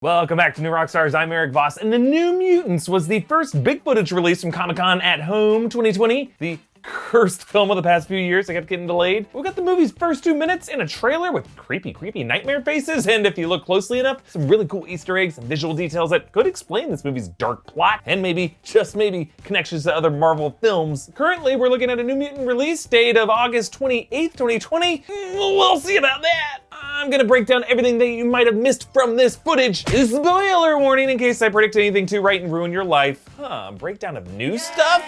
Welcome back to New Rockstars. I'm Erik Voss, and the New Mutants was the first big footage release from Comic-Con at Home 2020. The cursed film of the past few years that kept getting delayed. We got the movie's first 2 minutes in a trailer with creepy nightmare faces, and if you look closely enough, some really cool Easter eggs and visual details that could explain this movie's dark plot, and maybe, just maybe, connections to other Marvel films. Currently, we're looking at a New Mutant release date of August 28th, 2020. We'll see about that. I'm gonna break down everything that you might have missed from this footage. Spoiler warning in case I predict anything too right and ruin your life. Breakdown of new stuff?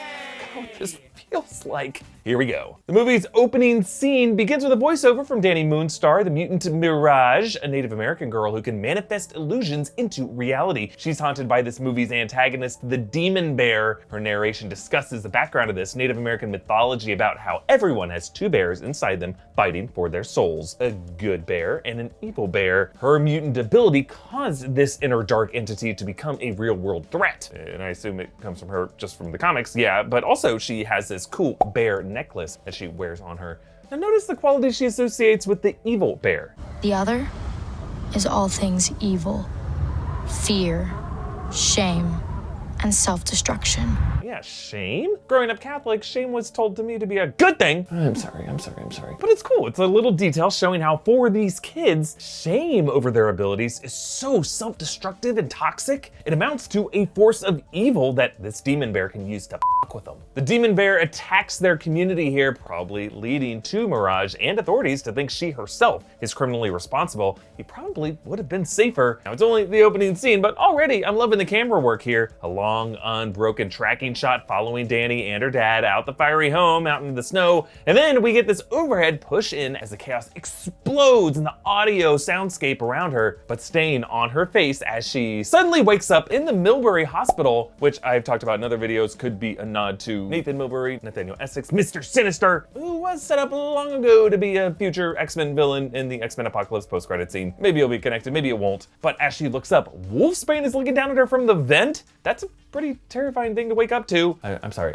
Oh, this feels like. Here we go. The movie's opening scene begins with a voiceover from Danny Moonstar, the mutant Mirage, a Native American girl who can manifest illusions into reality. She's haunted by this movie's antagonist, the Demon Bear. Her narration discusses the background of this Native American mythology about how everyone has 2 bears inside them fighting for their souls, a good bear and an evil bear. Her mutant ability caused this inner dark entity to become a real-world threat. And I assume it comes from her just from the comics, yeah, but also she has this cool bear necklace that she wears on her. Now notice the quality she associates with the evil bear. The other is all things evil, fear, shame, and self-destruction. Yeah, shame? Growing up Catholic, shame was told to me to be a good thing. I'm sorry. But it's cool. It's a little detail showing how for these kids, shame over their abilities is so self-destructive and toxic. It amounts to a force of evil that this demon bear can use to fuck with them. The demon bear attacks their community here, probably leading to Mirage and authorities to think she herself is criminally responsible. He probably would have been safer. Now it's only the opening scene, but already I'm loving the camera work here. A long, unbroken tracking shot following Danny and her dad out the fiery home, out into the snow. And then we get this overhead push in as the chaos explodes in the audio soundscape around her, but staying on her face as she suddenly wakes up in the Millbury Hospital, which I've talked about in other videos could be a nod to Nathan Millbury, Nathaniel Essex, Mr. Sinister, who was set up long ago to be a future X-Men villain in the X-Men Apocalypse post-credit scene. Maybe it'll be connected, maybe it won't. But as she looks up, Wolfsbane is looking down at her from the vent. That's a pretty terrifying thing to wake up to. I'm sorry,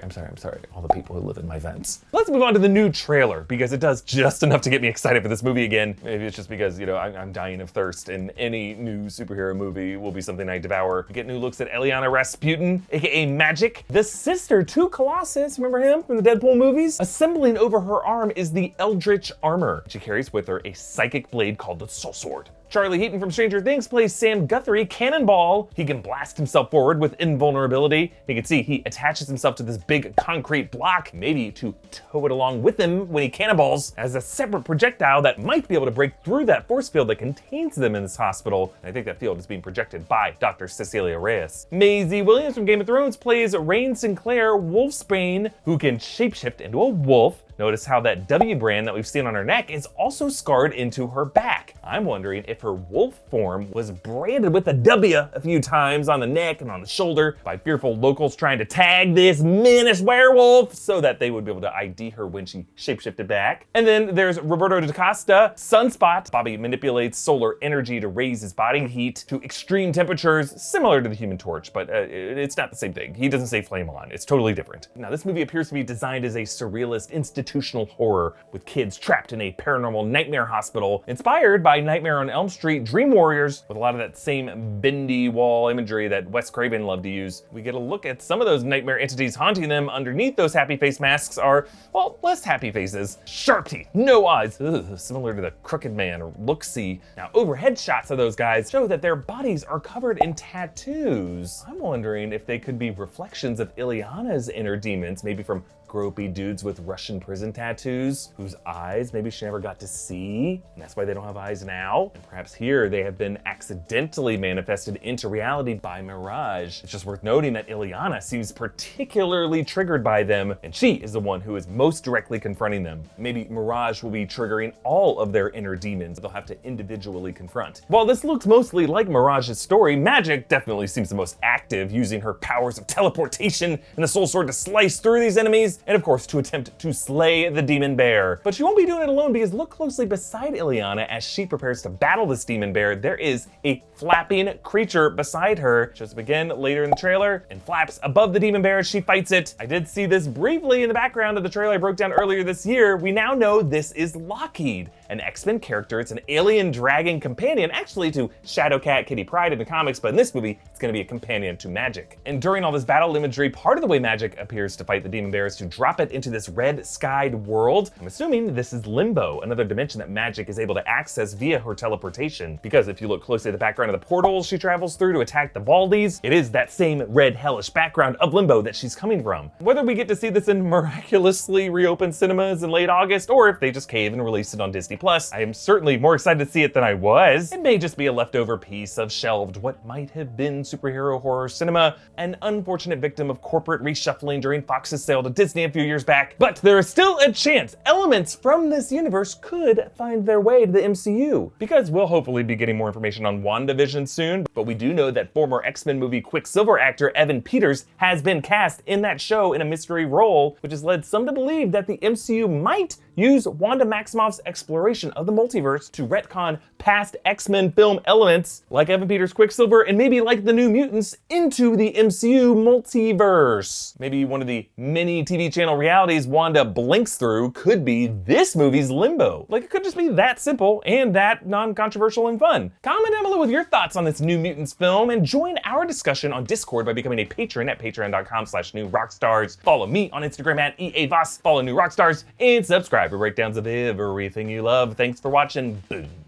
all the people who live in my vents. Let's move on to the new trailer, because it does just enough to get me excited for this movie again. Maybe it's just because, I'm dying of thirst, and any new superhero movie will be something I devour. We get new looks at Eliana Rasputin, aka Magik, the sister to Colossus, remember him from the Deadpool movies? Assembling over her arm is the Eldritch Armor. She carries with her a psychic blade called the Soul Sword. Charlie Heaton from Stranger Things plays Sam Guthrie, Cannonball. He can blast himself forward with invulnerability. You can see he attaches himself to this big concrete block, maybe to tow it along with him when he cannonballs, as a separate projectile that might be able to break through that force field that contains them in this hospital. And I think that field is being projected by Dr. Cecilia Reyes. Maisie Williams from Game of Thrones plays Rain Sinclair, Wolfsbane, who can shapeshift into a wolf. Notice how that W brand that we've seen on her neck is also scarred into her back. I'm wondering if her wolf form was branded with a W a few times on the neck and on the shoulder by fearful locals trying to tag this menace werewolf so that they would be able to ID her when she shapeshifted back. And then there's Roberto DaCosta, Sunspot. Bobby manipulates solar energy to raise his body heat to extreme temperatures, similar to the Human Torch, but it's not the same thing. He doesn't say flame on, it's totally different. Now this movie appears to be designed as a surrealist institutional horror with kids trapped in a paranormal nightmare hospital, inspired by Nightmare on Elm Street Dream Warriors, with a lot of that same bendy wall imagery that Wes Craven loved to use. We get a look at some of those nightmare entities haunting them. Underneath those happy face masks are, well, less happy faces. Sharp teeth, no eyes, similar to the Crooked Man or Look-See. Now overhead shots of those guys show that their bodies are covered in tattoos. I'm wondering if they could be reflections of Ileana's inner demons, maybe from gropey dudes with Russian prison tattoos, whose eyes maybe she never got to see, and that's why they don't have eyes now. And perhaps here they have been accidentally manifested into reality by Mirage. It's just worth noting that Ileana seems particularly triggered by them, and she is the one who is most directly confronting them. Maybe Mirage will be triggering all of their inner demons that they'll have to individually confront. While this looks mostly like Mirage's story, Magik definitely seems the most active, using her powers of teleportation and the Soul Sword to slice through these enemies, and of course to attempt to slay the demon bear. But she won't be doing it alone, because look closely beside Ileana as she prepares to battle this demon bear. There is a flapping creature beside her. Shows up again later in the trailer and flaps above the demon bear as she fights it. I did see this briefly in the background of the trailer I broke down earlier this year. We now know this is Lockheed. an X-Men character. It's an alien dragon companion, actually to Shadowcat, Kitty Pryde in the comics, but in this movie, it's gonna be a companion to Magik. And during all this battle imagery, part of the way Magik appears to fight the demon bear is to drop it into this red-skied world. I'm assuming this is Limbo, another dimension that Magik is able to access via her teleportation. Because if you look closely at the background of the portals she travels through to attack the Baldies, it is that same red hellish background of Limbo that she's coming from. Whether we get to see this in miraculously reopened cinemas in late August, or if they just cave and release it on Disney+, I am certainly more excited to see it than I was. It may just be a leftover piece of shelved what might have been superhero horror cinema, an unfortunate victim of corporate reshuffling during Fox's sale to Disney a few years back. But there is still a chance elements from this universe could find their way to the MCU, because we'll hopefully be getting more information on WandaVision soon, but we do know that former X-Men movie Quicksilver actor Evan Peters has been cast in that show in a mystery role, which has led some to believe that the MCU might use Wanda Maximoff's exploration of the multiverse to retcon past X-Men film elements, like Evan Peters' Quicksilver, and maybe like the New Mutants, into the MCU multiverse. Maybe one of the many TV channel realities Wanda blinks through could be this movie's Limbo. Like, it could just be that simple and that non-controversial and fun. Comment down below with your thoughts on this New Mutants film, and join our discussion on Discord by becoming a patron at patreon.com/newrockstars. Follow me on Instagram at EA Voss, follow New Rockstars, and subscribe for breakdowns of everything you love. Thanks for watching. Boom.